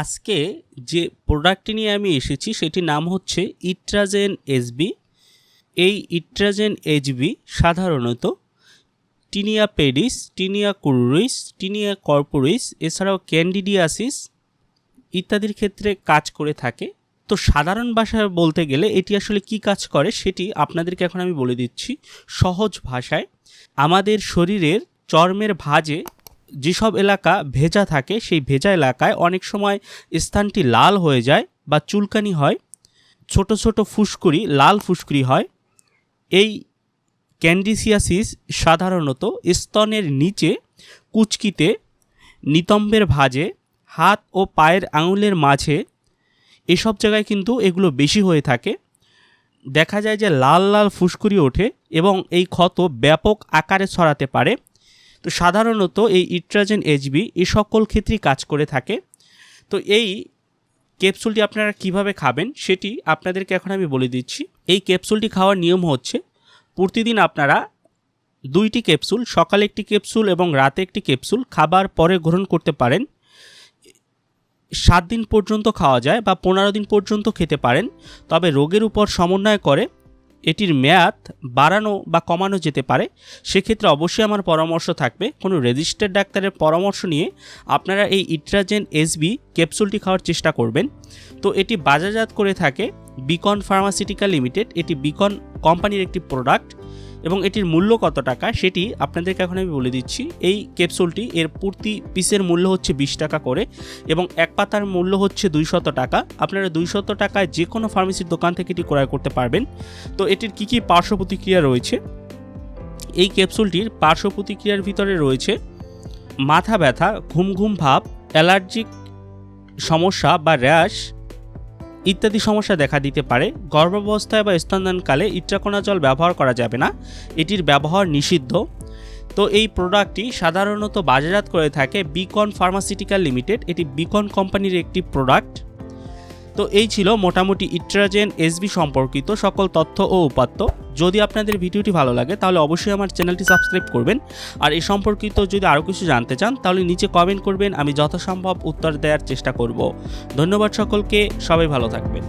আজকে যে প্রোডাক্টটি নিয়ে আমি এসেছি সেটির নাম হচ্ছে ইট্রাজেন এসবি। এই ইট্রাজেন এসবি সাধারণত tinea pedis, tinea cruris, tinea corporis এছাড়াও ক্যান্ডিডিয়াসিস ইত্যাদির ক্ষেত্রে কাজ করে থাকে। তো সাধারণ ভাষায় বলতে গেলে এটি আসলে কি কাজ করে সেটি আপনাদেরকে এখন আমি বলে দিচ্ছি সহজ ভাষায়। আমাদের শরীরের চর্মের ভাঁজে যেসব এলাকা ভেজা থাকে সেই ভেজা এলাকায় অনেক সময় স্থানটি লাল হয়ে যায় বা চুলকানি হয়, ছোট ছোট ফুসকুড়ি, লাল ফুসকুড়ি হয়। এই ক্যান্ডিডিয়াসিস সাধারণত স্তনের নিচে, কুচকিতে, নিতম্বের ভাঁজে, হাত ও পায়ের আঙুলের মাঝে এসব জায়গায় কিন্তু এগুলো বেশি হয়ে থাকে। দেখা যায় যে লাল লাল ফুসকুড়ি ওঠে এবং এই ক্ষত ব্যাপক আকারে ছড়াতে পারে। তো সাধারণত এই ইট্রাজেন এসবি এই সকল ক্ষেত্রেই কাজ করে থাকে। তো এই ক্যাপসুলটি আপনারা কিভাবে খাবেন সেটি আপনাদেরকে এখন আমি বলে দিচ্ছি। এই ক্যাপসুলটি খাওয়ার নিয়ম হচ্ছে প্রতিদিন আপনারা 2টি ক্যাপসুল, সকালে একটি ক্যাপসুল এবং রাতে একটি ক্যাপসুল খাবার পরে গ্রহণ করতে পারেন। 7 দিন পর্যন্ত খাওয়া যায় বা 15 দিন পর্যন্ত খেতে পারেন। তবে রোগের উপর সমন্বয় করে এটির মেয়াদ বাড়ানো বা কমানো যেতে পারে। সেক্ষেত্রে অবশ্যই আমার পরামর্শ থাকবে কোনো রেজিস্টার্ড ডাক্তারের পরামর্শ নিয়ে আপনারা এই ইট্রাজেন এসবি ক্যাপসুলটি খাওয়ার চেষ্টা করবেন। তো এটি বাজারজাত করে থাকে বিকন ফার্মাসিউটিক্যাল লিমিটেড। এটি বিকন কোম্পানির একটি প্রোডাক্ট এবং এটির মূল্য কত টাকা সেটি আপনাদেরকে এখন আমি বলে দিচ্ছি। এই ক্যাপসুলটি এর প্রতি পিসের মূল্য হচ্ছে 20 টাকা করে এবং এক পাতার মূল্য হচ্ছে 200 টাকা। আপনারা 200 টাকায় যে কোনো ফার্মেসির দোকান থেকে এটি ক্রয় করতে পারবেন। তো এটির কী কী পার্শ্ব প্রতিক্রিয়া রয়েছে? এই ক্যাপসুলটির পার্শ্ব প্রতিক্রিয়ার ভিতরে রয়েছে মাথা ব্যথা, ঘুম ঘুম ভাব, অ্যালার্জিক সমস্যা বা র্যাশ ইত্যাদি সমস্যা দেখা দিতে পারে। গর্ভাবস্থায় বা স্তন্যদানকালে ইট্রাকোনাজল ব্যবহার করা যাবে না, এটির ব্যবহার নিষিদ্ধ। তো এই প্রোডাক্টটি সাধারণত বাজারজাত করে থাকে বিকন ফার্মাসিউটিক্যাল লিমিটেড। এটি বিকন কোম্পানির একটি প্রোডাক্ট। তো এই ছিল মোটামুটি ইট্রাজেন এসবি সম্পর্কিত সকল তথ্য ও উপাত্ত। যদি আপনাদের ভিডিওটি ভালো লাগে তাহলে অবশ্যই আমার চ্যানেলটি সাবস্ক্রাইব করবেন। আর এই সম্পর্কিত যদি আরও কিছু জানতে চান তাহলে নিচে কমেন্ট করবেন, আমি যথাসম্ভব উত্তর দেওয়ার চেষ্টা করব। ধন্যবাদ সকলকে, সবাই ভালো থাকবেন।